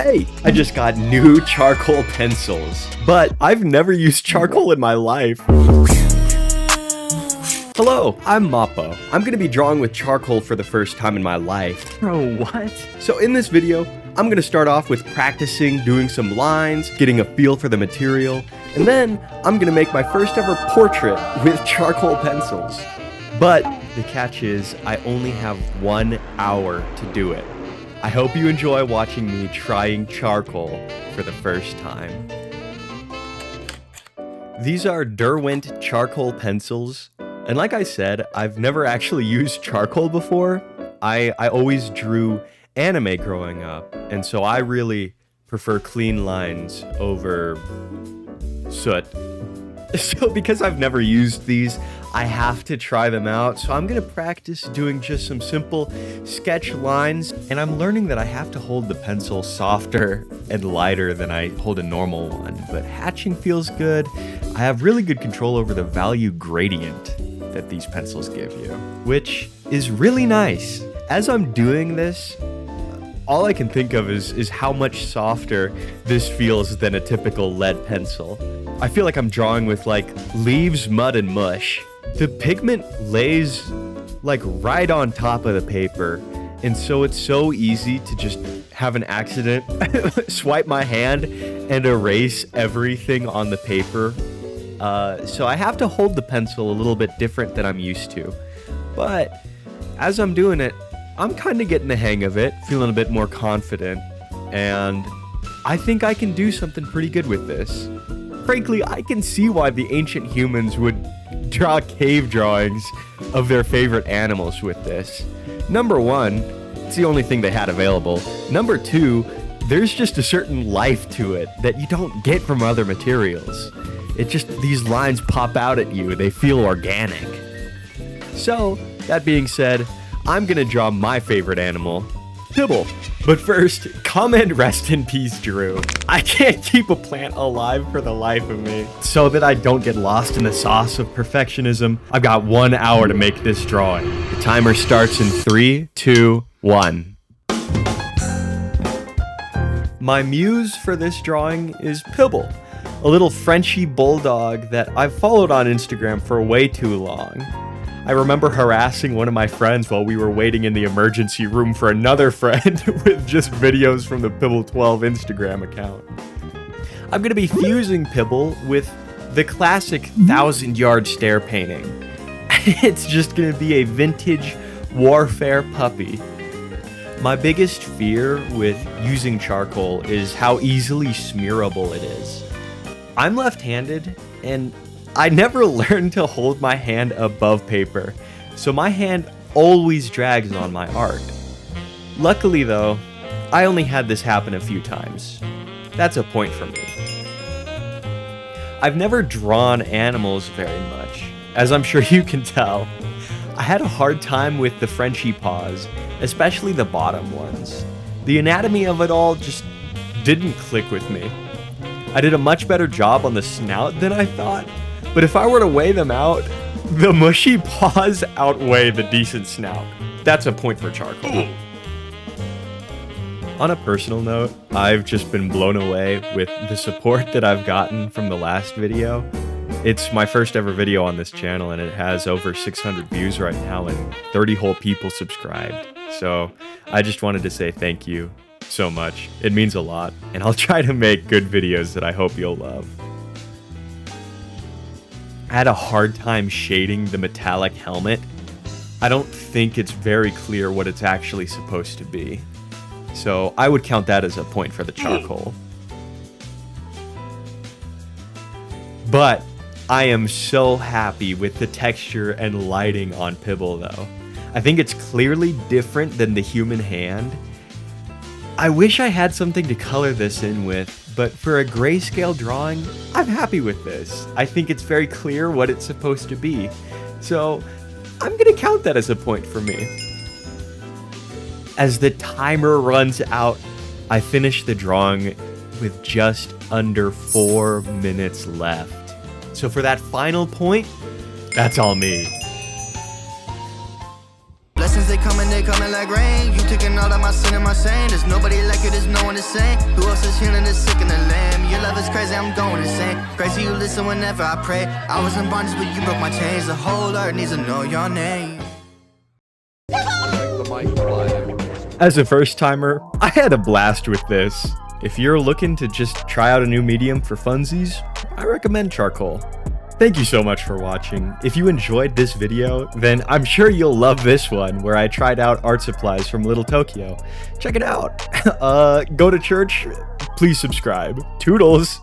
Hey, I just got new charcoal pencils, but I've never used charcoal in my life. Hello, I'm Mappo. I'm gonna be drawing with charcoal for the first time in my life. Bro, what? So in this video, I'm gonna start off with practicing doing some lines, getting a feel for the material, and then I'm gonna make my first ever portrait with charcoal pencils. But the catch is, I only have 1 hour to do it. I hope you enjoy watching me trying charcoal for the first time. These are Derwent charcoal pencils, and like I said, I've never actually used charcoal before. I always drew anime growing up, and so I really prefer clean lines over soot. So because I've never used these, I have to try them out. So I'm gonna practice doing just some simple sketch lines, and I'm learning that I have to hold the pencil softer and lighter than I hold a normal one, but hatching feels good. I have really good control over the value gradient that these pencils give you, which is really nice. As I'm doing this, all I can think of is how much softer this feels than a typical lead pencil. I feel like I'm drawing with like leaves, mud, and mush. The pigment lays like right on top of the paper, and so it's so easy to just have an accident, swipe my hand, and erase everything on the paper. So I have to hold the pencil a little bit different than I'm used to. But as I'm doing it, I'm kind of getting the hang of it, feeling a bit more confident, and I think I can do something pretty good with this. Frankly, I can see why the ancient humans would draw cave drawings of their favorite animals with this. Number one, it's the only thing they had available. Number two, there's just a certain life to it that you don't get from other materials. It just, these lines pop out at you, they feel organic. So, that being said, I'm gonna draw my favorite animal, Pibble. But first, comment rest in peace, Drew. I can't keep a plant alive for the life of me. So that I don't get lost in the sauce of perfectionism, I've got 1 hour to make this drawing. The timer starts in 3, 2, 1. My muse for this drawing is Pibble, a little Frenchy bulldog that I've followed on Instagram for way too long. I remember harassing one of my friends while we were waiting in the emergency room for another friend with just videos from the Pibble 12 Instagram account. I'm gonna be fusing Pibble with the classic 1,000-yard stare painting. It's just gonna be a vintage warfare puppy. My biggest fear with using charcoal is how easily smearable it is. I'm left-handed, and I never learned to hold my hand above paper, so my hand always drags on my art. Luckily though, I only had this happen a few times. That's a point for me. I've never drawn animals very much, as I'm sure you can tell. I had a hard time with the Frenchy paws, especially the bottom ones. The anatomy of it all just didn't click with me. I did a much better job on the snout than I thought, but if I were to weigh them out, the mushy paws outweigh the decent snout. That's a point for charcoal. On a personal note, I've just been blown away with the support that I've gotten from the last video. It's my first ever video on this channel, and it has over 600 views right now and 30 whole people subscribed. So I just wanted to say thank you so much. It means a lot, and I'll try to make good videos that I hope you'll love. I had a hard time shading the metallic helmet. I don't think it's very clear what it's actually supposed to be. So I would count that as a point for the charcoal. But I am so happy with the texture and lighting on Pibble though. I think it's clearly different than the human hand. I wish I had something to color this in with, but for a grayscale drawing, I'm happy with this. I think it's very clear what it's supposed to be. So I'm gonna count that as a point for me. As the timer runs out, I finish the drawing with just under 4 minutes left. So for that final point, that's all me. Blessings they coming like rain. You taking all of my sin and my shame. There's nobody like you, there's no one the same. Who else is healing the sick and the lame? Your love is crazy, I'm going insane. Crazy you listen whenever I pray. I was in bondage but you broke my chains. The whole earth needs to know your name. As a first timer, I had a blast with this. If you're looking to just try out a new medium for funsies, I recommend charcoal. Thank you so much for watching. If you enjoyed this video, then I'm sure you'll love this one where I tried out art supplies from Little Tokyo. Check it out. Go to church, please subscribe. Toodles!